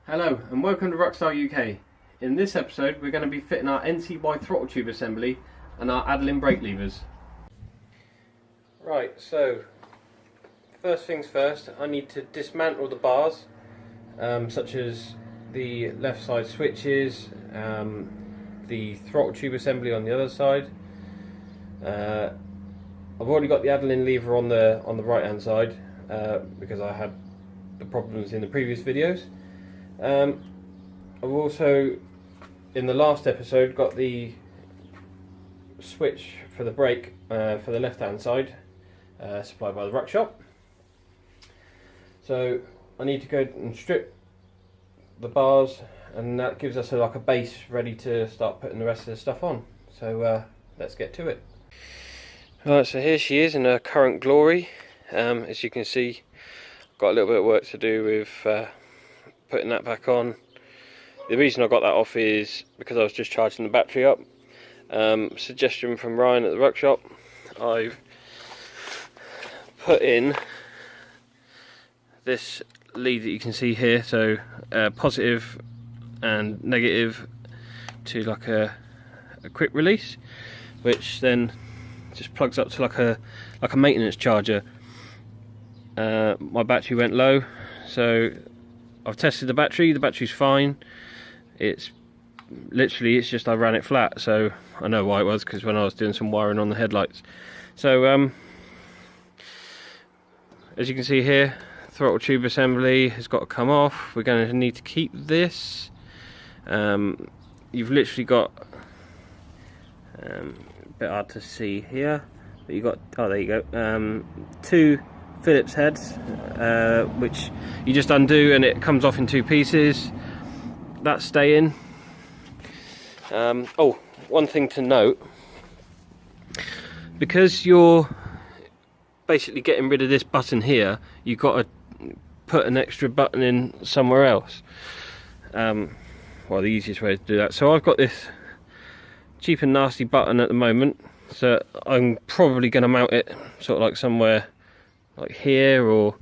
Hello and welcome to Ruck Shop UK. In this episode we're going to be fitting our NCY throttle tube assembly and our Adelin brake levers. Right, so first things first, I need to dismantle the bars, such as the left side switches, the throttle tube assembly on the other side. I've already got the Adelin lever on the right hand side because I had the problems in the previous videos. I've also, in the last episode, got the switch for the brake for the left hand side, supplied by the Ruck Shop. So I need to go and strip the bars, and that gives us like a base ready to start putting the rest of the stuff on. So let's get to it. Right, so here she is in her current glory. As you can see, I've got a little bit of work to do with putting that back on. The reason I got that off is because I was just charging the battery up. Suggestion from Ryan at the Ruck Shop, I've put in this lead that you can see here, so positive and negative to like a quick release, which then just plugs up to like a maintenance charger. My battery went low, so I've tested the battery's fine. It's just I ran it flat, so I know why it was, because when I was doing some wiring on the headlights. So as you can see here, throttle tube assembly has got to come off. We're going to need to keep this. You've literally got a bit hard to see here, but you got, oh there you go, two Phillips heads, which you just undo and it comes off in two pieces. That's staying. Oh, one thing to note, because you're basically getting rid of this button here, you've got to put an extra button in somewhere else. Well, the easiest way to do that. So I've got this cheap and nasty button at the moment, so I'm probably going to mount it sort of like somewhere like here, or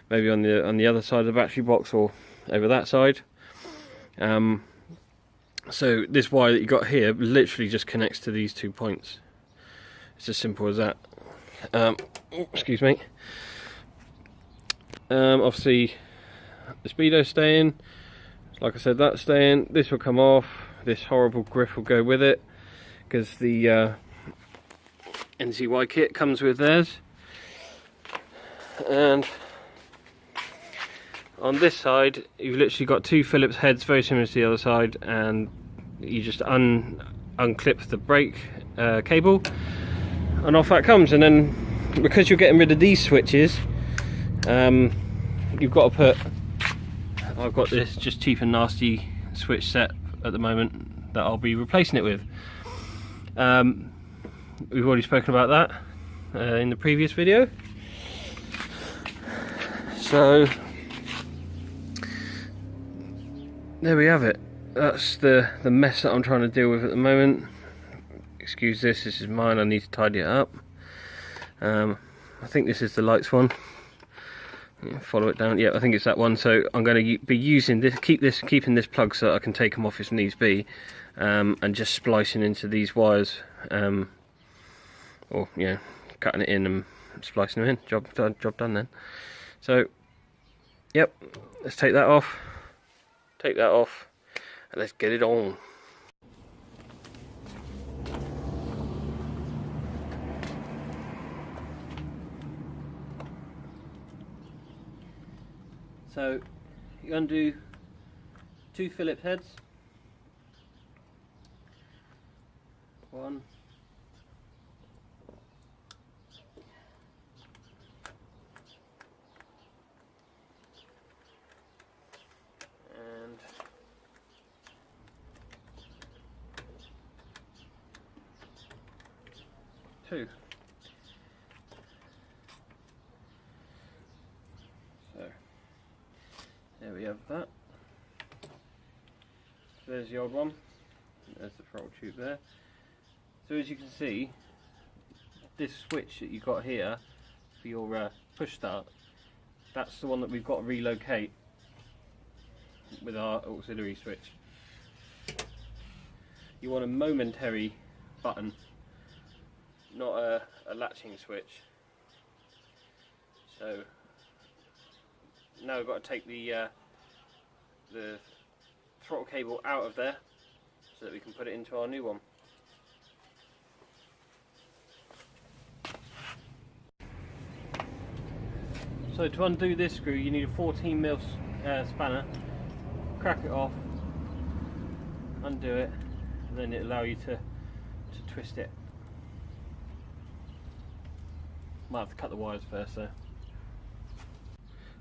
maybe on the other side of the battery box, or over that side. So this wire that you got here literally just connects to these 2 points. It's as simple as that. Excuse me. Obviously the speedo's staying. Like I said, that's staying. This will come off. This horrible grip will go with it, because the NCY kit comes with theirs. And on this side you've literally got two Phillips heads, very similar to the other side, and you just unclip the brake cable and off that comes. And then because you're getting rid of these switches, you've got to put, I've got this just cheap and nasty switch set at the moment that I'll be replacing it with. We've already spoken about that in the previous video. So there we have it. That's the mess that I'm trying to deal with at the moment. Excuse this is mine, I need to tidy it up. I think this is the lights one. Yeah, follow it down. Yeah, I think it's that one. So I'm going to be using this, keeping this plug so that I can take them off if needs be, and just splicing into these wires, or yeah, cutting it in and splicing them in. Job done then. So yep, let's take that off, and let's get it on. So you're going to do two Phillips heads, one, and two. So there we have that. So there's the old one, there's the throttle tube there. So as you can see, this switch that you've got here for your push start, that's the one that we've got to relocate with our auxiliary switch. You want a momentary button, not a latching switch. So now we've got to take the throttle cable out of there so that we can put it into our new one. So to undo this screw you need a 14mm spanner. Crack it off, undo it, and then it'll allow you to twist it. Might have to cut the wires first though.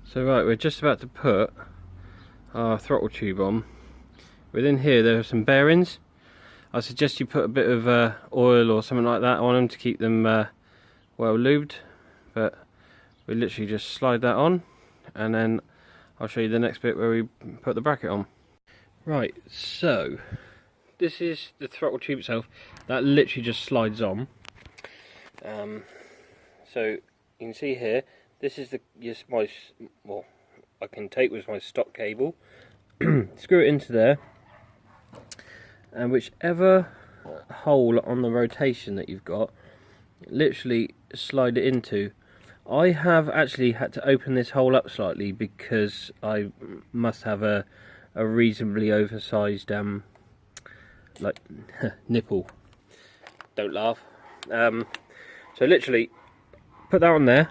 So right, we're just about to put our throttle tube on. Within here there are some bearings. I suggest you put a bit of oil or something like that on them to keep them well lubed, but we literally just slide that on and then I'll show you the next bit where we put the bracket on. Right, so this is the throttle tube itself. That literally just slides on. So you can see here, this is well, I can take with my stock cable, screw it into there, and whichever hole on the rotation that you've got, literally slide it into. I have actually had to open this hole up slightly because I must have a reasonably oversized like nipple. Don't laugh. So literally put that on there,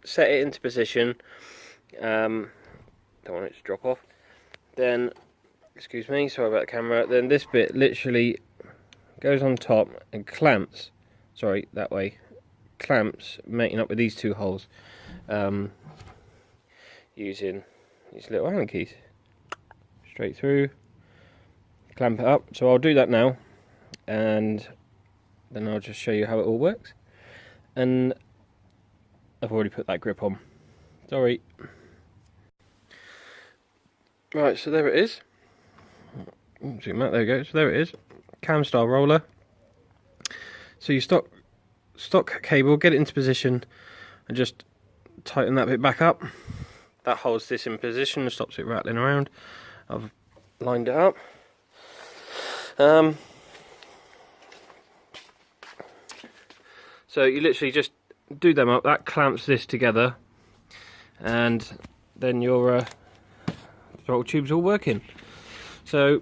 set it into position. Don't want it to drop off. Then, excuse me, sorry about the camera. Then this bit literally goes on top and clamps. Sorry, that way. Clamps mating up with these two holes, using these little Allen keys. Straight through, clamp it up. So I'll do that now, and then I'll just show you how it all works. And I've already put that grip on. Sorry. Right, so there it is. Zoom out, there we go. So there it is. Cam style roller. So you stock cable, get it into position, and just tighten that bit back up. That holds this in position and stops it rattling around. I've lined it up. So you literally just do them up. That clamps this together, and then your throttle tube's all working. So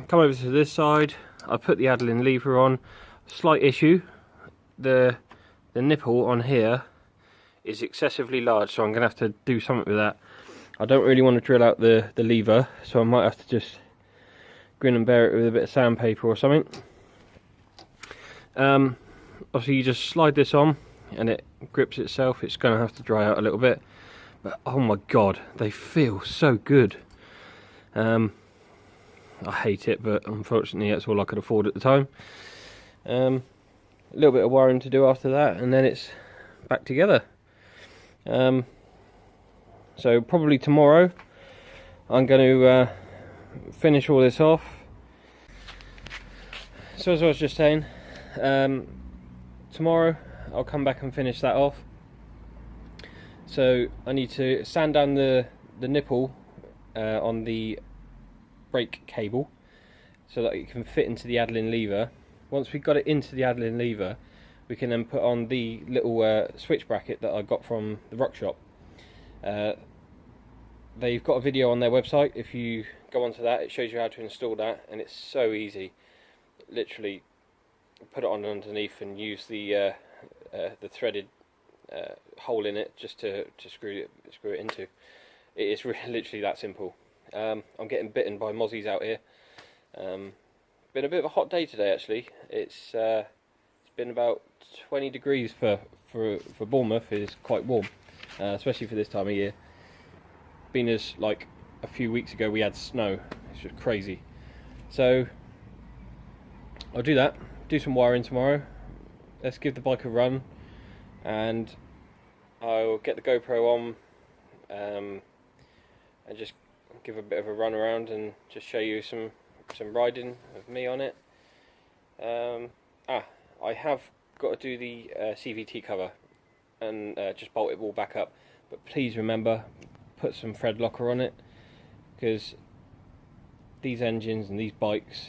come over to this side. I put the Adelin lever on. Slight issue. The nipple on here is excessively large, so I'm going to have to do something with that. I don't really want to drill out the lever, so I might have to just grin and bear it with a bit of sandpaper or something. Obviously you just slide this on and it grips itself. It's going to have to dry out a little bit, but oh my god, they feel so good. I hate it, but unfortunately that's all I could afford at the time. A little bit of wiring to do after that, and then it's back together. So probably tomorrow I'm going to finish all this off. So as I was just saying, tomorrow I'll come back and finish that off. So I need to sand down the nipple on the brake cable so that it can fit into the Adelin lever. Once we've got it into the Adelin lever, we can then put on the little switch bracket that I got from the Ruck Shop. They've got a video on their website. If you go onto that, it shows you how to install that, and it's so easy. Literally put it on underneath and use the threaded hole in it just to screw it into. It is literally that simple. I'm getting bitten by mozzies out here. Been a bit of a hot day today actually. It's been about 20 degrees for Bournemouth. It is quite warm, especially for this time of year. Been as like a few weeks ago we had snow. It's just crazy. So I'll do that, do some wiring tomorrow. Let's give the bike a run, and I'll get the GoPro on and just give a bit of a run around and just show you some riding of me on it. I have got to do the CVT cover and just bolt it all back up, but please remember, put some thread locker on it. because these engines and these bikes,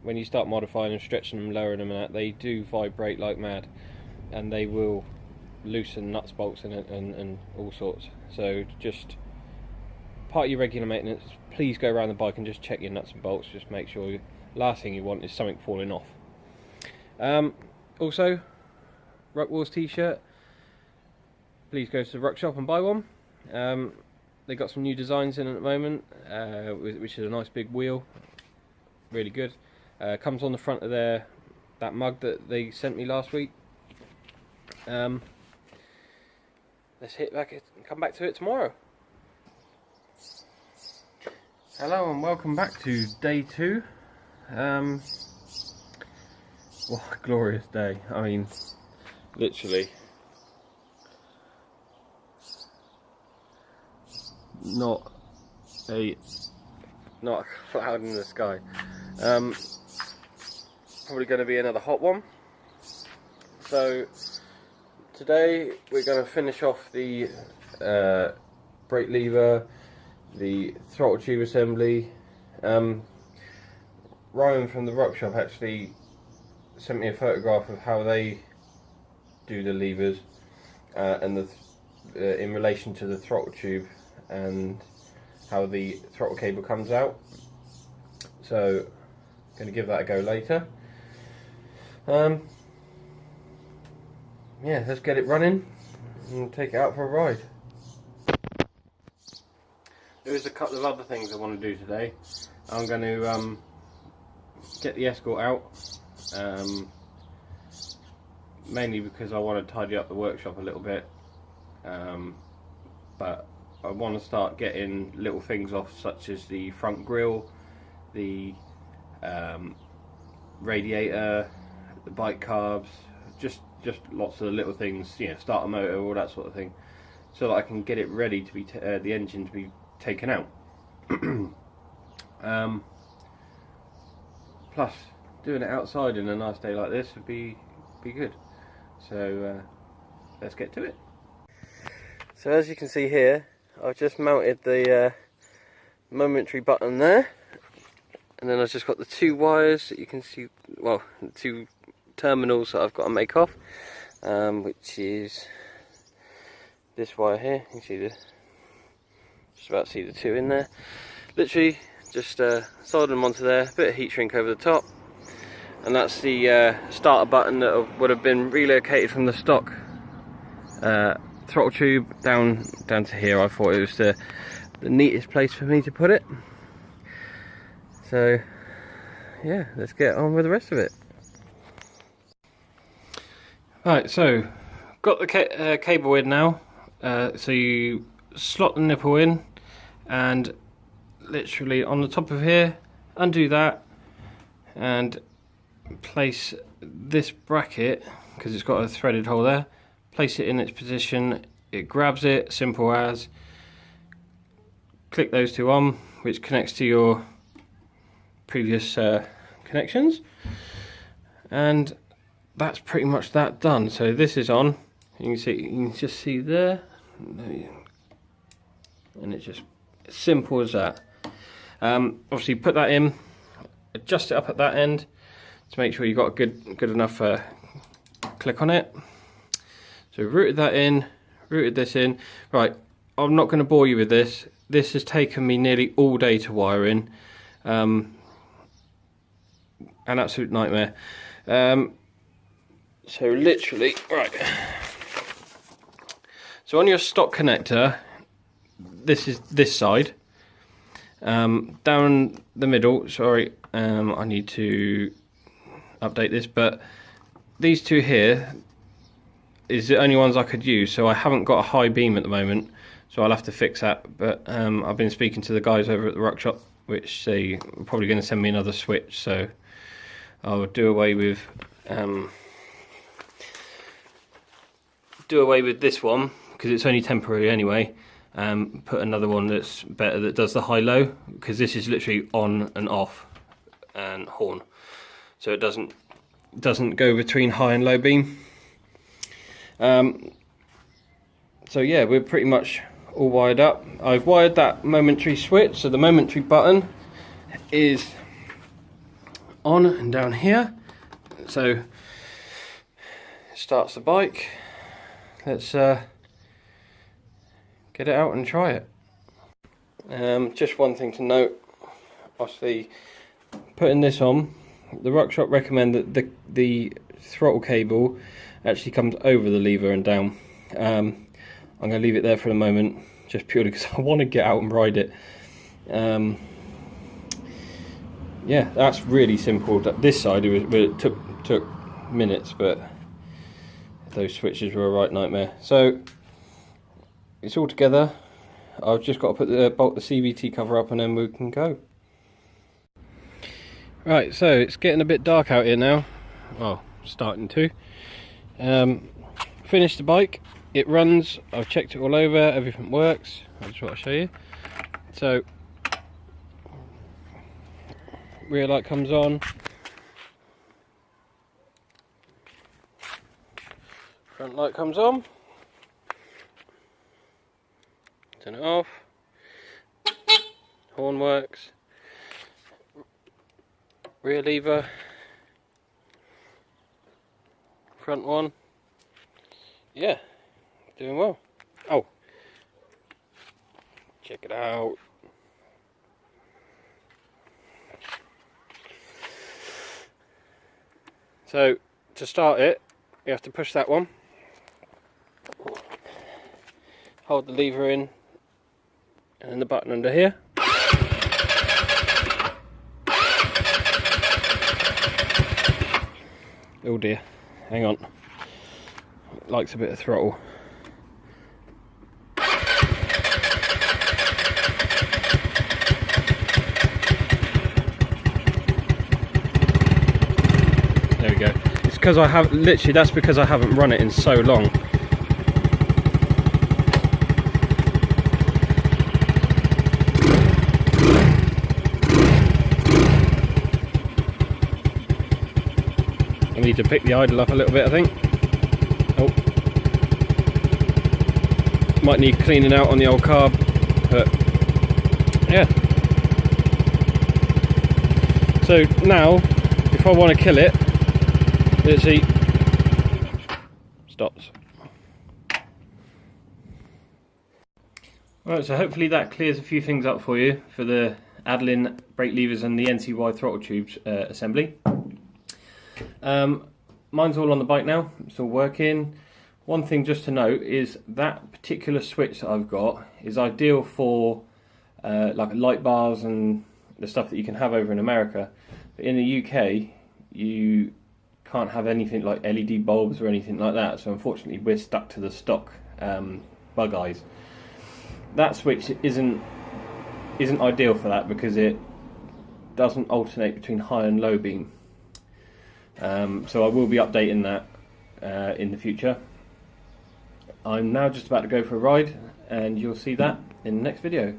when you start modifying them, stretching them, lowering them and that, they do vibrate like mad, and they will loosen nuts, bolts and all sorts. So just part of your regular maintenance, please go around the bike and just check your nuts and bolts. Just make sure last thing you want is something falling off. Also, Ruck Wars t-shirt, please go to the Ruck Shop and buy one. They got some new designs in at the moment, which is a nice big wheel, really good. Comes on the front of that mug that they sent me last week. Let's come back to it tomorrow. Hello and welcome back to day 2. What a glorious day. I mean, literally not a cloud in the sky. Probably going to be another hot one. So today we're going to finish off the brake lever, the throttle tube assembly. Ryan from the Ruck Shop actually sent me a photograph of how they do the levers and in relation to the throttle tube and how the throttle cable comes out. So I'm going to give that a go later. Yeah, let's get it running and take it out for a ride. There's a couple of other things I want to do today. I'm going to get the Escort out, mainly because I want to tidy up the workshop a little bit, but I want to start getting little things off, such as the front grille, the radiator, the bike carbs, just lots of little things, you know, starter motor, all that sort of thing, so that I can get it ready to be the engine to be taken out. Plus, doing it outside in a nice day like this would be good. So let's get to it. So as you can see here, I've just mounted the momentary button there, and then I've just got the 2 wires that you can see, well, the 2 terminals that I've got to make off, which is this wire here. You can see just about see the 2 in there. Literally just soldered them onto there, a bit of heat shrink over the top, and that's the starter button that would have been relocated from the stock throttle tube down to here. I thought it was the neatest place for me to put it. So yeah, let's get on with the rest of it. Right, so got the cable in now. So you slot the nipple in, and literally on the top of here, undo that and place this bracket, because it's got a threaded hole there, place it in its position, it grabs it, simple as. Click those 2 on, which connects to your previous connections, and that's pretty much that done. So this is on, you can just see there, and it's just as simple as that. Obviously put that in, adjust it up at that end to make sure you've got a good enough click on it. So routed that in, routed this in. Right, I'm not going to bore you with this. This has taken me nearly all day to wire in. An absolute nightmare. So literally, right. So on your stock connector, this is this side. Down the middle, sorry, I need to update this, but these 2 here is the only ones I could use, so I haven't got a high beam at the moment, so I'll have to fix that. But I've been speaking to the guys over at the Ruck Shop, which they are probably going to send me another switch, so I'll do away with this one, because it's only temporary anyway. Put another one that's better, that does the high-low, because this is literally on and off and horn, so it doesn't go between high and low beam. So yeah, we're pretty much all wired up. I've wired that momentary switch, so the momentary button is on and down here, so it starts the bike. Let's get it out and try it. Just one thing to note, obviously putting this on, the Ruck Shop recommend that the throttle cable actually comes over the lever and down. I'm going to leave it there for the moment, just purely because I want to get out and ride it. Yeah, that's really simple. This side it took minutes, but those switches were a right nightmare. So it's all together. I've just got to put bolt the CVT cover up and then we can go. Right, so it's getting a bit dark out here now. Well, starting to. Finished the bike. It runs. I've checked it all over. Everything works. I just want to show you. So rear light comes on. Front light comes on. Turn it off. Horn works. Rear lever. Front one. Yeah, doing well. Oh, check it out. So to start it, you have to push that one. Hold the lever in, and then the button under here. Oh dear, hang on. It likes a bit of throttle. There we go. It's because I have literally, that's because I haven't run it in so long. I need to pick the idle up a little bit, I think. Oh, might need cleaning out on the old carb, but yeah. So now, if I want to kill it, let's see, stops. Right, so hopefully that clears a few things up for you for the Adelin brake levers and the NCY throttle tubes assembly. Mine's all on the bike now, it's all working. One thing just to note is that particular switch that I've got is ideal for like light bars and the stuff that you can have over in America. But in the UK, you can't have anything like LED bulbs or anything like that, so unfortunately we're stuck to the stock bug eyes. That switch isn't ideal for that because it doesn't alternate between high and low beam. So I will be updating that in the future. I'm now just about to go for a ride and you'll see that in the next video.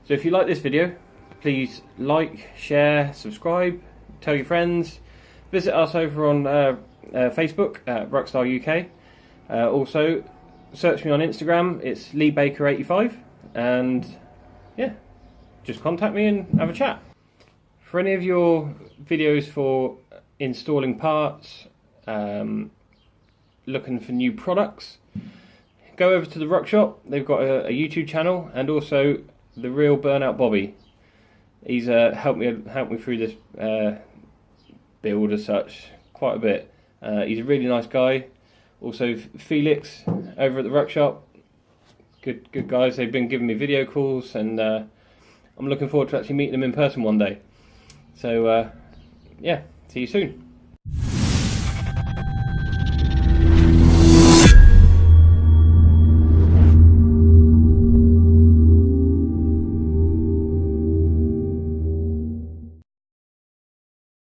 So if you like this video, please like, share, subscribe, tell your friends. Visit us over on Facebook at Ruckstar UK. Also search me on Instagram, it's LeeBaker85, and yeah, just contact me and have a chat. For any of your videos for installing parts, looking for new products, go over to the Ruck Shop. They've got a YouTube channel, and also the real Burnout Bobby. He's helped me through this build as such quite a bit. He's a really nice guy. Also Felix over at the Ruck Shop, good guys. They've been giving me video calls, and I'm looking forward to actually meeting them in person one day. So yeah, see you soon.